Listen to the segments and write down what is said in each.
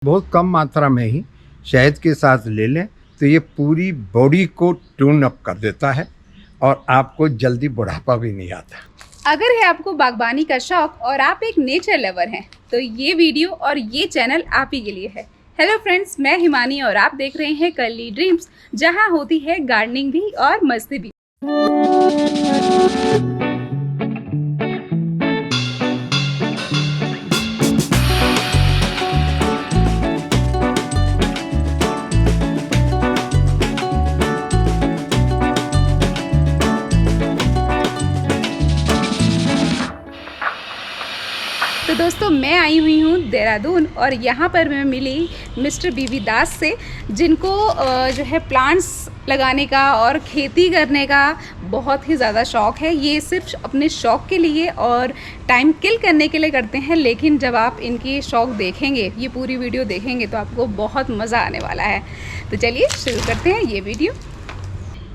बहुत कम मात्रा में ही शहद के साथ ले लें तो ये पूरी बॉडी को ट्यून अप कर देता है और आपको जल्दी बुढ़ापा भी नहीं आता। अगर है आपको बागबानी का शौक और आप एक नेचर लवर हैं तो ये वीडियो और ये चैनल आप ही के लिए है। हेलो फ्रेंड्स, मैं हिमानी और आप देख रहे हैं कर्ली ड्रीम्स, जहां होती है गार्डनिंग भी और मस्ती भी। तो दोस्तों, मैं आई हुई हूँ देहरादून और यहाँ पर मैं मिली मिस्टर बीवी दास से, जिनको जो है प्लांट्स लगाने का और खेती करने का बहुत ही ज़्यादा शौक़ है। ये सिर्फ अपने शौक़ के लिए और टाइम किल करने के लिए करते हैं, लेकिन जब आप इनकी शौक़ देखेंगे, ये पूरी वीडियो देखेंगे तो आपको बहुत मज़ा आने वाला है। तो चलिए शुरू करते हैं ये वीडियो।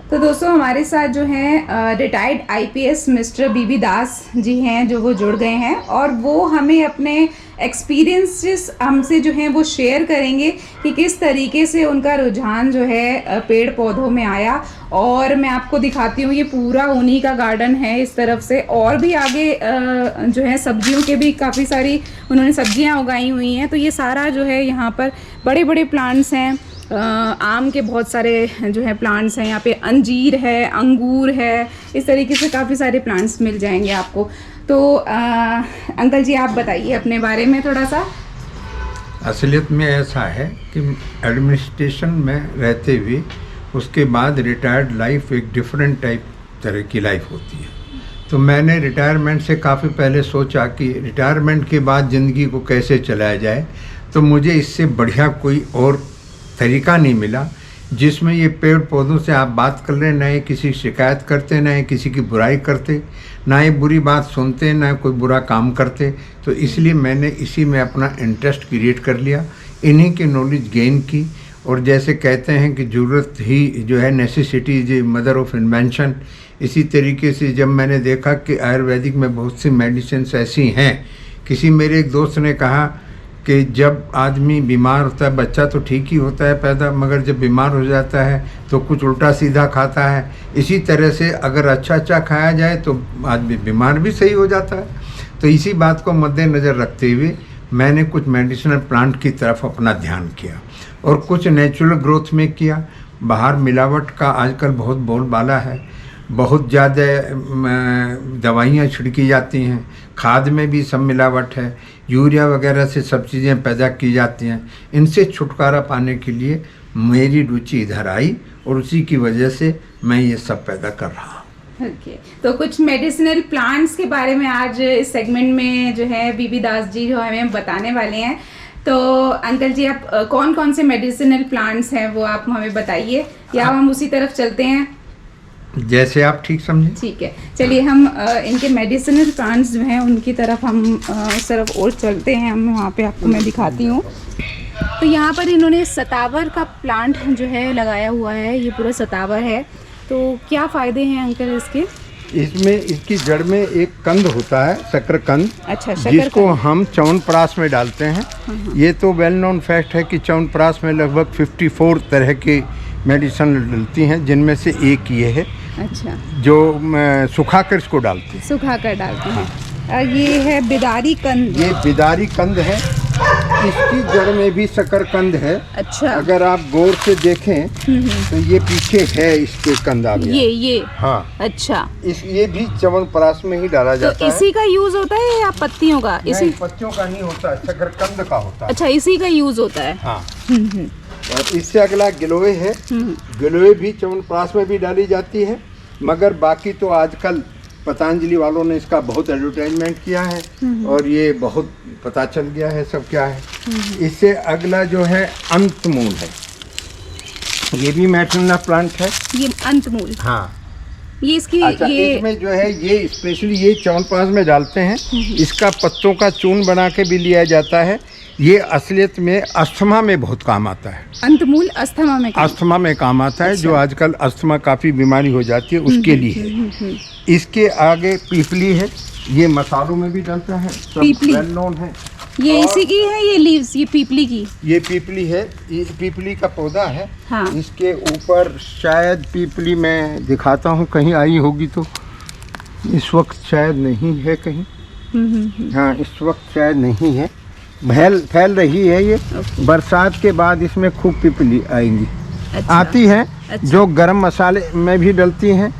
तो दोस्तों, हमारे साथ जो हैं रिटायर्ड आईपीएस मिस्टर बीवी दास जी हैं, जो वो जुड़ गए हैं और वो हमें अपने एक्सपीरियंसेस हमसे जो हैं वो शेयर करेंगे कि किस तरीके से उनका रुझान जो है पेड़ पौधों में आया। और मैं आपको दिखाती हूँ, ये पूरा उन्हीं का गार्डन है इस तरफ से, और भी आगे जो है सब्जियों के भी काफ़ी सारी उन्होंने सब्जियाँ उगाई हुई हैं। तो ये सारा जो है यहाँ पर बड़े बड़े प्लांट्स हैं, आम के बहुत सारे जो है प्लांट्स हैं, यहाँ पे अंजीर है, अंगूर है, इस तरीके से काफ़ी सारे प्लांट्स मिल जाएंगे आपको। तो अंकल जी, आप बताइए अपने बारे में थोड़ा सा। असलियत में ऐसा है कि एडमिनिस्ट्रेशन में रहते हुए उसके बाद रिटायर्ड लाइफ एक डिफरेंट तरह की लाइफ होती है। तो मैंने रिटायरमेंट से काफ़ी पहले सोचा कि रिटायरमेंट के बाद ज़िंदगी को कैसे चलाया जाए। तो मुझे इससे बढ़िया कोई और तरीका नहीं मिला जिसमें ये पेड़ पौधों से आप बात कर रहे, ना ही किसी शिकायत करते, ना ही किसी की बुराई करते, ना ही बुरी बात सुनते, ना कोई बुरा काम करते। तो इसलिए मैंने इसी में अपना इंटरेस्ट क्रिएट कर लिया, इन्हीं की नॉलेज गेन की। और जैसे कहते हैं कि ज़रूरत ही जो है, necessity is mother of invention, इसी तरीके से जब मैंने देखा कि आयुर्वेदिक में बहुत सी मेडिसिन ऐसी हैं। किसी मेरे एक दोस्त ने कहा कि जब आदमी बीमार होता है, बच्चा तो ठीक ही होता है पैदा, मगर जब बीमार हो जाता है तो कुछ उल्टा सीधा खाता है। इसी तरह से अगर अच्छा खाया जाए तो आदमी बीमार भी सही हो जाता है। तो इसी बात को मद्देनज़र रखते हुए मैंने कुछ मेडिसिनल प्लांट की तरफ अपना ध्यान किया और कुछ नेचुरल ग्रोथ में किया। बाहर मिलावट का आजकल बहुत बोलबाला है, बहुत ज़्यादा दवाइयाँ छिड़की जाती हैं, खाद में भी सब मिलावट है, यूरिया वगैरह से सब चीज़ें पैदा की जाती हैं। इनसे छुटकारा पाने के लिए मेरी रुचि इधर आई और उसी की वजह से मैं ये सब पैदा कर रहा हूँ। ओके, तो कुछ मेडिसिनल प्लांट्स के बारे में आज इस सेगमेंट में जो है बीवी दास जी जो हमें बताने वाले हैं। तो अंकल जी, आप कौन कौन से मेडिसिनल प्लांट्स हैं वो आप हमें बताइए, या हम उसी तरफ चलते हैं? जैसे आप ठीक समझें। ठीक है, चलिए हम इनके मेडिसिनल प्लांट्स जो हैं उनकी तरफ हम इस तरफ और चलते हैं। हम वहाँ पे आपको मैं दिखाती हूँ। तो यहाँ पर इन्होंने सतावर का प्लांट जो है लगाया हुआ है, ये पूरा सतावर है। तो क्या फ़ायदे हैं अंकल इसके? इसमें इसकी जड़ में एक कंद होता है, शकरकंद। अच्छा, जिसको हम च्यवनप्राश में डालते हैं। ये तो वेल नोन फैक्ट है कि च्यवनप्राश में लगभग 54 तरह की मेडिसिन डलती हैं, जिनमें से एक ये है। अच्छा, जो सुखाकर इसको डालते हैं, सुखाकर डालते हैं। ये है बिदारी कंद। ये बिदारी कंद है, इसकी जड़ में भी शकरकंद है। अच्छा, अगर आप गौर से देखें तो ये पीछे है इसके कंद आ गया। ये हाँ, अच्छा, ये भी च्यवनप्राश में ही डाला जाता है। इसी का यूज होता है या पत्तियों का? इसी पत्तियों का नहीं होता है, शकरकंद का होता है। अच्छा, इसी का यूज होता है। हाँ। और इससे अगला गिलोय है। गिलोय भी च्यवनप्राश में भी डाली जाती है, मगर बाकी तो आजकल पतंजलि वालों ने इसका बहुत एडवर्टाइजमेंट किया है और ये बहुत पता चल गया है सब क्या है। इससे अगला जो है अंतमूल है, ये भी मेडिसिनल प्लांट है। ये अंतमूल, हाँ, ये इसकी अच्छा, ये इसमें जो है ये स्पेशली ये च्यवनप्राश में डालते हैं। इसका पत्तों का चूर्ण बना के भी लिया जाता है। ये असलियत में अस्थमा में बहुत काम आता है। अंतमूल अस्थमा में काम आता है। अच्छा। जो आजकल अस्थमा काफ़ी बीमारी हो जाती है उसके लिए। इसके आगे पीपली है, ये मसालों में भी डलता है, सब वेल नोन है। ये इसी की है, ये लीव्स, ये पीपली की? ये पीपली है, ये पीपली का पौधा है। हाँ। इसके ऊपर शायद पीपली मैं दिखाता हूँ, कहीं आई होगी तो, इस वक्त शायद नहीं है कहीं। हाँ, इस वक्त शायद नहीं है, फैल रही है ये। बरसात के बाद इसमें खूब पीपली आएंगी। अच्छा। आती है। अच्छा। जो गरम मसाले में भी डलती हैं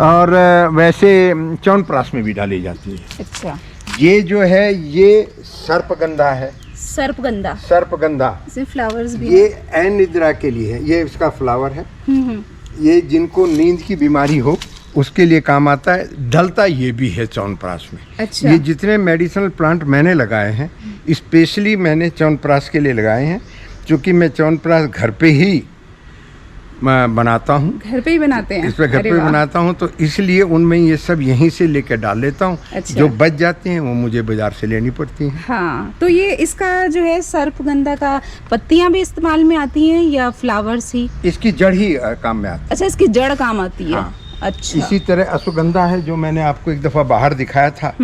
और वैसे च्यवनप्राश में भी डाली जाती है। अच्छा। ये जो है ये सर्पगंधा है। सर्पगंधा। सर्पगंधा, इसमें फ्लावर्स भी ये ऐन निद्रा के लिए है, ये इसका फ्लावर है। हम्म। ये जिनको नींद की बीमारी हो उसके लिए काम आता है। ढलता ये भी है च्यवनप्राश में। अच्छा। ये जितने मेडिसिनल प्लांट मैंने लगाए हैं स्पेशली मैंने च्यवनप्राश के लिए लगाए हैं, क्योंकि मैं च्यवनप्राश घर पे ही बनाता हूँ। घर पे ही बनाते हैं? इस पे घर अरे पे वाह। बनाता हूँ, तो इसलिए उनमें ये सब यहीं से लेकर डाल लेता हूँ। अच्छा। जो बच जाती हैं वो मुझे बाजार से लेनी पड़ती हैं। हाँ, तो ये इसका जो है सर्पगंधा का पत्तियां भी इस्तेमाल में आती हैं या फ्लावर्स ही? इसकी जड़ ही काम में आती है। अच्छा, इसकी जड़ काम आती है। हाँ। अच्छा। इसी तरह अश्वगंधा है जो मैंने आपको एक दफ़ा बाहर दिखाया था,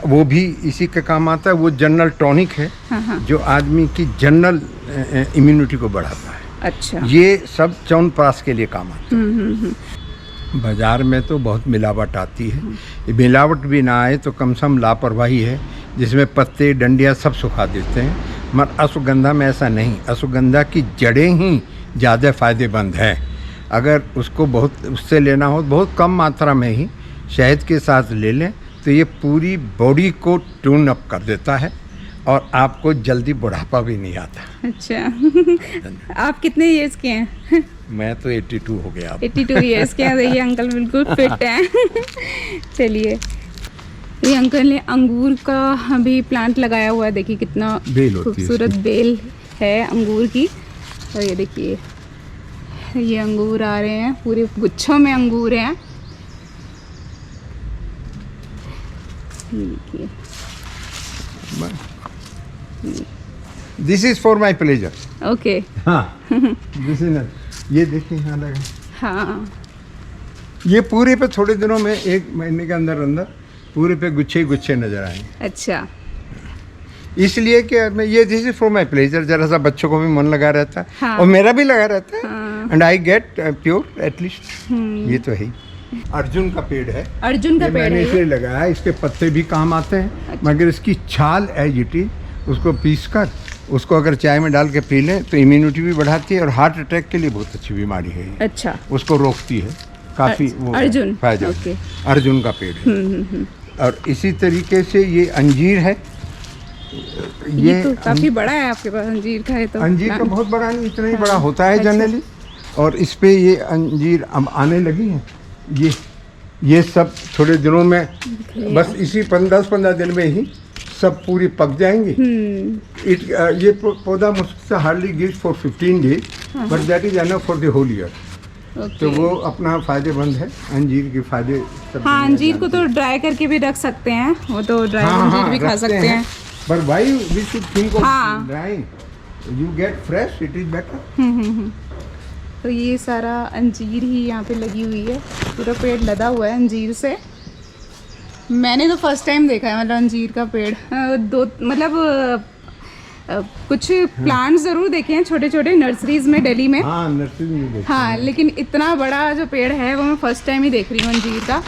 वो भी इसी का काम आता है। वो जनरल टॉनिक है। हाँ। जो आदमी की जनरल इम्यूनिटी को बढ़ाता है। अच्छा। ये सब च्यवनप्राश के लिए काम आता है। बाजार में तो बहुत मिलावट आती है। ये मिलावट भी ना आए तो कम से कम लापरवाही है, जिसमें पत्ते डंडियाँ सब सुखा देते हैं। मगर अश्वगंधा में ऐसा नहीं। अश्वगंधा की जड़ें ही ज़्यादा फ़ायदेमंद है। अगर उसको बहुत उससे लेना हो बहुत कम मात्रा में ही शहद के साथ ले लें तो ये पूरी बॉडी को ट्यून अप कर देता है और आपको जल्दी बुढ़ापा भी नहीं आता। अच्छा। आप कितने इयर्स के हैं? मैं तो 82 हो गया। 82 इयर्स के हैं। देखिए अंकल बिल्कुल फिट हैं। चलिए, ये अंकल ने अंगूर का भी प्लांट लगाया हुआ है। देखिए कितना बेल होती है खूबसूरत बेल है अंगूर की। और ये देखिए ये अंगूर आ रहे हैं, पूरे गुच्छों में अंगूर हैं। देखिए, this is for my pleasure. Okay. हाँ, दिस इज ये देखिए यहाँ लगा। हाँ। ये पूरे पे थोड़े दिनों में 1 महीने के अंदर अंदर पूरे पे गुच्छे ही गुच्छे नजर आएंगे। अच्छा। इसलिए कि मैं ये this is for my pleasure, जरा सा बच्चों को भी मन लगा रहता है। हाँ। और मेरा भी लगा रहता है। हाँ। And I get pure at least. ये तो है ही। अर्जुन का पेड़ है। अर्जुन का ये पेड़ मैंने है इसलिए लगाया, इसके पत्ते भी काम आते हैं। अच्छा। मगर इसकी छाल एज इट इज उसको पीस कर उसको अगर चाय में डाल के पी लें तो इम्यूनिटी भी बढ़ाती है और हार्ट अटैक के लिए बहुत अच्छी बीमारी है ये। अच्छा। उसको रोकती है काफ़ी। वो अर्जुन। फायदा। ओके। अर्जुन का पेड़ है। और इसी तरीके से ये अंजीर है। ये तो काफी बड़ा है आपके पास अंजीर का है तो। अंजीर का बहुत बड़ा नहीं, इतना ही हाँ। बड़ा होता है अच्छा। जनरली। और इस पे ये अंजीर अब आने लगी हैं। ये सब थोड़े दिनों में, बस इसी 10-15 दिन में ही सब पूरी पक जाएंगी। ये पौधा मुश्किल से hardly gives for 15 days, but that is enough for the whole year. तो वो अपना फायदेमंद है। अंजीर के फायदे सब। हाँ, अंजीर को तो ड्राई करके भी रख सकते हैं, वो तो ड्राई अंजीर भी खा सकते हैं। पर why we should think of हाँ। Drying? You get fresh, it is better. तो ये सारा अंजीर ही यहाँ पे लगी हुई है, पूरा पेड़ लदा हुआ है अंजीर से। मैंने तो फर्स्ट टाइम देखा है मतलब अंजीर का पेड़। कुछ प्लांट्स ज़रूर देखे हैं छोटे छोटे नर्सरीज में दिल्ली में। हाँ, नर्सरी में देखा हाँ, लेकिन इतना बड़ा जो पेड़ है वो मैं फर्स्ट टाइम ही देख रही हूँ अंजीर का।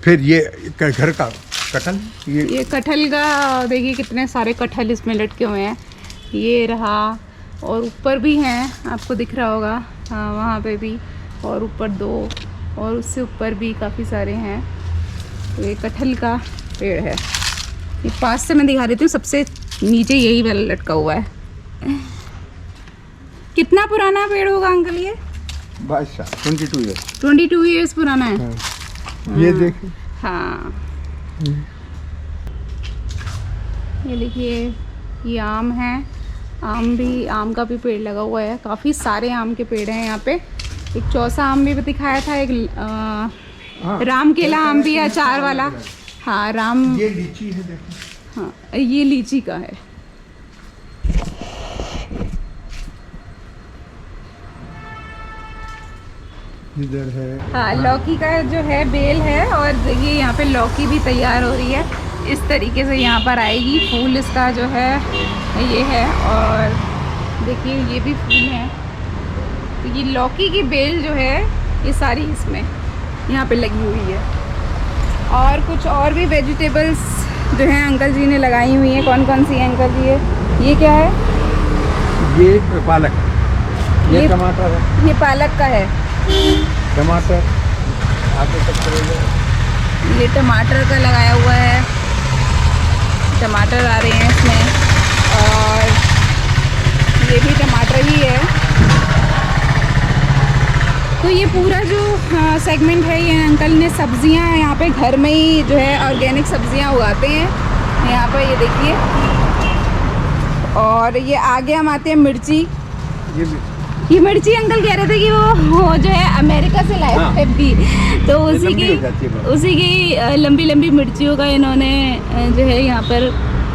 फिर ये घर का कटहल, ये कटहल का देखिए कितने सारे कटहल इसमें लटके हुए हैं। ये रहा, और ऊपर भी हैं, आपको दिख रहा होगा। हाँ, वहाँ पे भी, और ऊपर 2, और उससे ऊपर भी काफ़ी सारे हैं। ये कटहल का पेड़ है। ये पास से मैं दिखा देती हूँ, सबसे नीचे यही वाला लटका हुआ है। कितना पुराना पेड़ होगा अंकल ये? 22 ईयर्स। 22 ईयर्स पुराना है। हाँ। ये देखिए। हाँ, ये देखिए, ये आम है। आम का भी पेड़ लगा हुआ है। काफ़ी सारे आम के पेड़ हैं यहाँ पे। एक चौसा आम भी दिखाया था, एक राम केला आम भी है, अचार वाला। हाँ, ये लीची है देखो। हाँ, ये लीची का है। इधर है। हाँ, लौकी का जो है बेल है, और ये यहाँ पे लौकी भी तैयार हो रही है। इस तरीके से यहाँ पर आएगी। फूल इसका जो है ये है, और देखिए ये भी फूल है। तो ये लौकी की बेल जो है ये सारी इसमें यहाँ पे लगी हुई है। और कुछ और भी वेजिटेबल्स जो हैं अंकल जी ने लगाई हुई हैं। कौन कौन सी है अंकल जी? ये क्या है? ये पालक, ये टमाटर है, ये पालक का है। टमाटर आगे तक करेगा। ये टमाटर का लगाया हुआ है, टमाटर आ रहे हैं इसमें, और ये भी टमाटर ही है। तो ये पूरा जो सेगमेंट है, ये अंकल ने सब्जियां यहाँ पे घर में ही जो है ऑर्गेनिक सब्जियां उगाते हैं यहाँ पर, ये देखिए। और ये आगे हम आते हैं मिर्ची। ये मिर्ची अंकल कह रहे थे कि वो जो है अमेरिका से लाए हाँ। थे भी, तो उसी की लंबी लंबी मिर्चियों का इन्होंने जो है यहाँ पर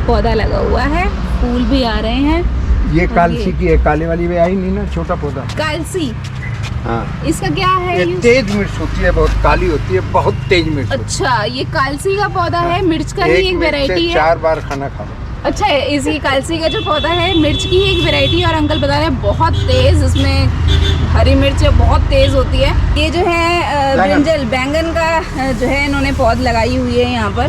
पौधा लगा हुआ है। फूल भी आ रहे हैं। ये कालसी की है, काले वाली में आई नहीं ना, छोटा पौधा। कालसी, हाँ। इसका क्या है? ये तेज मिर्च होती है, बहुत काली होती है, बहुत तेज मिर्च। अच्छा, ये कालसी का पौधा है, मिर्च का ही एक वैरायटी है। 4 बार खाना खा लो। अच्छा, इसी कालसी का जो पौधा है मिर्च की एक वैरायटी है, और अंकल बता रहे हैं बहुत तेज, इसमें हरी मिर्च बहुत तेज होती है। ये जो है ब्रिंजल बैंगन का जो है इन्होंने पौध लगाई हुई है यहाँ पर।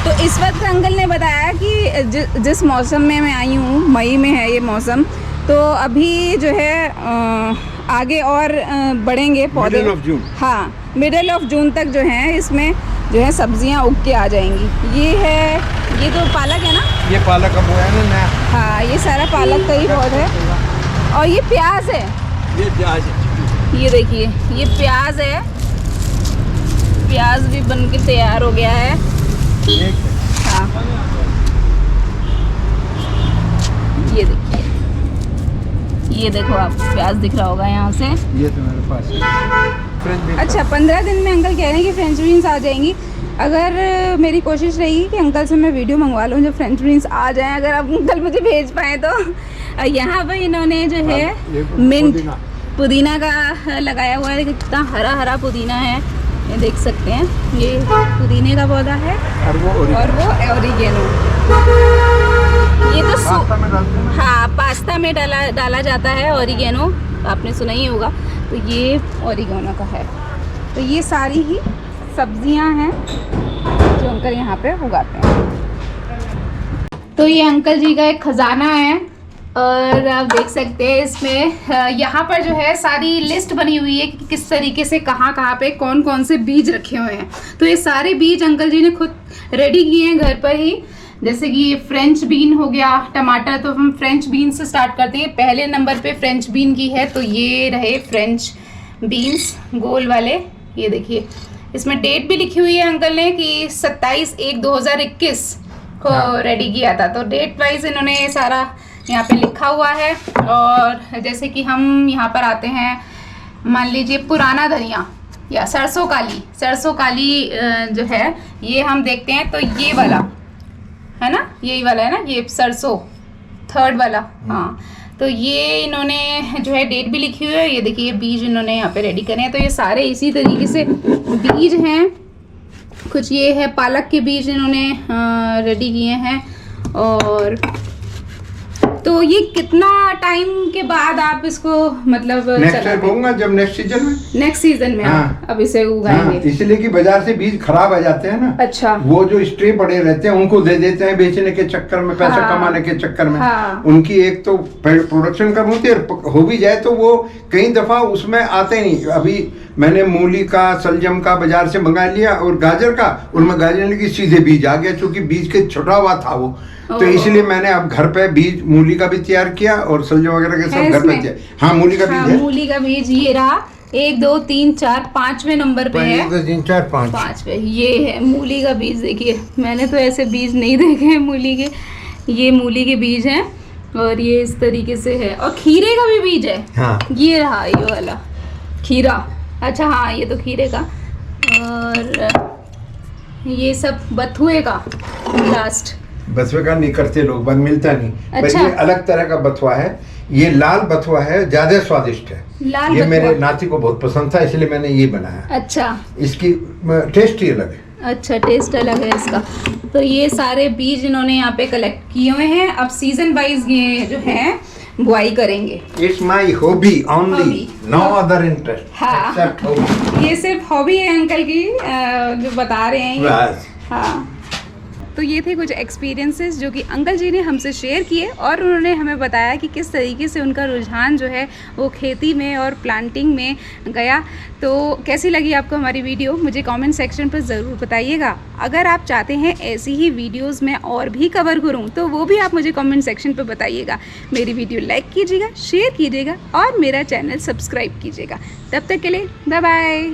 तो इस वक्त अंकल ने बताया कि जिस मौसम में मैं आई हूँ, मई में है ये मौसम, तो अभी जो है आगे और बढ़ेंगे पौधे। Middle of June. हाँ, मिडिल ऑफ जून तक जो है इसमें जो है सब्जियां उग के आ जाएंगी। ये है, ये तो पालक है ना? ये पालक का बोया है ना? हाँ, ये सारा पालक का ही पौधा है। और ये प्याज है, ये प्याज है। ये देखिए ये प्याज है। प्याज भी बन के तैयार हो गया है। हाँ, ये देखिए, ये देखो आप, प्याज दिख रहा होगा यहाँ से। ये तो मेरे पास है। अच्छा, 15 दिन में अंकल कह रहे हैं कि फ्रेंच बीन्स आ जाएंगी। अगर मेरी कोशिश रहेगी कि अंकल से मैं वीडियो मंगवा लूँ जो फ्रेंच बीन्स आ जाएं, अगर आप अंकल मुझे भेज पाएँ तो। यहाँ पर इन्होंने जो है मिंट पुदीना का लगाया हुआ है। कितना हरा हरा पुदीना है, ये देख सकते हैं। ये पुदीने का पौधा है, और वो ओरिगेनो। ये तो हाँ, पास्ता में डाला जाता है ओरिगेनो, आपने सुना ही होगा। तो ये ओरिगेनो का है। तो ये सारी ही सब्जियां हैं जो अंकल यहाँ पे उगाते हैं। तो ये अंकल जी का एक खजाना है, और आप देख सकते हैं इसमें यहाँ पर जो है सारी लिस्ट बनी हुई है कि किस तरीके से कहाँ पे कौन कौन से बीज रखे हुए हैं। तो ये सारे बीज अंकल जी ने खुद रेडी किए हैं घर पर ही। जैसे कि ये फ्रेंच बीन हो गया, टमाटर, तो हम फ्रेंच बीन से स्टार्ट करते हैं। पहले नंबर पे फ्रेंच बीन की है, तो ये रहे फ्रेंच बीन्स गोल वाले। ये देखिए, इसमें डेट भी लिखी हुई है अंकल ने कि 27/1/2021 को रेडी किया था। तो डेट वाइज इन्होंने सारा यहाँ पे लिखा हुआ है। और जैसे कि हम यहाँ पर आते हैं, मान लीजिए पुराना धनिया या सरसों काली जो है, ये हम देखते हैं। तो ये वाला है ना, यही वाला है ना, ये सरसों 3rd वाला। हाँ, तो ये इन्होंने जो है डेट भी लिखी हुई है। ये देखिए, ये बीज इन्होंने यहाँ पे रेडी करे हैं। तो ये सारे इसी तरीके से बीज हैं। कुछ ये है पालक के बीज इन्होंने रेडी किए हैं। और तो ये कितना टाइम के बाद आप इसको मतलब जब नेक्स्ट सीजन में हाँ, अब इसे उगाएंगे। हाँ, इसलिए कि बाजार से बीज खराब आ जाते हैं ना। अच्छा, वो जो स्ट्रे पड़े रहते हैं उनको दे देते हैं बेचने के चक्कर में, पैसा कमाने के चक्कर में। उनकी एक तो प्रोडक्शन कम होती है, हो भी जाए तो वो कई दफा उसमें आते नहीं। अभी मैंने मूली का, सलजम का बाजार से मंगा लिया, और गाजर का, उनमें गाजर की सीधे बीज आ गया, क्योंकि बीज के छुटा हुआ था वो। तो इसलिए मैंने अब घर पे बीज मूली का भी तैयार किया, और सलजम वगैरह के सब घर पे तैयार। हाँ, मूली का बीज है। मूली का बीज ये रहा, 1 2 3 4 5वें नंबर पे है। 1 2 3 4 5 पे ये है मूली का बीज। देखिए, मैंने तो ऐसे बीज नहीं देखे हैं मूली के। ये मूली के बीज हैं, और ये इस तरीके से है। और खीरे का भी बीज है। हाँ, ये रहा, ये वाला खीरा। अच्छा, हाँ, ये तो खीरे का। और ये सब बथुए का लास्ट। बथुए का नहीं करते लोग, बन मिलता नहीं। अच्छा। ये अलग तरह का बथुआ है। ये लाल बथुआ है, ज्यादा स्वादिष्ट है। लाल ये बथुआ मेरे नाती को बहुत पसंद था, इसलिए मैंने ये बनाया। अच्छा, इसकी टेस्ट ही अलग है। अच्छा, टेस्ट अलग है इसका। तो ये सारे बीज इन्होंने यहाँ पे कलेक्ट किए हुए हैं। अब सीजन वाइज ये जो है बुआई करेंगे। It's my hobby only, Hobby. No other interest हाँ। Except hobby. ये सिर्फ हॉबी है अंकल की, जो बता रहे हैं ये। बस। हाँ, तो ये थे कुछ एक्सपीरियंसेस जो कि अंकल जी ने हमसे शेयर किए और उन्होंने हमें बताया कि किस तरीके से उनका रुझान जो है वो खेती में और प्लांटिंग में गया। तो कैसी लगी आपको हमारी वीडियो, मुझे कमेंट सेक्शन पर ज़रूर बताइएगा। अगर आप चाहते हैं ऐसी ही वीडियोस मैं और भी कवर करूं तो वो भी आप मुझे कमेंट सेक्शन पर बताइएगा। मेरी वीडियो लाइक कीजिएगा, शेयर कीजिएगा और मेरा चैनल सब्सक्राइब कीजिएगा। तब तक के लिए बाय बाय।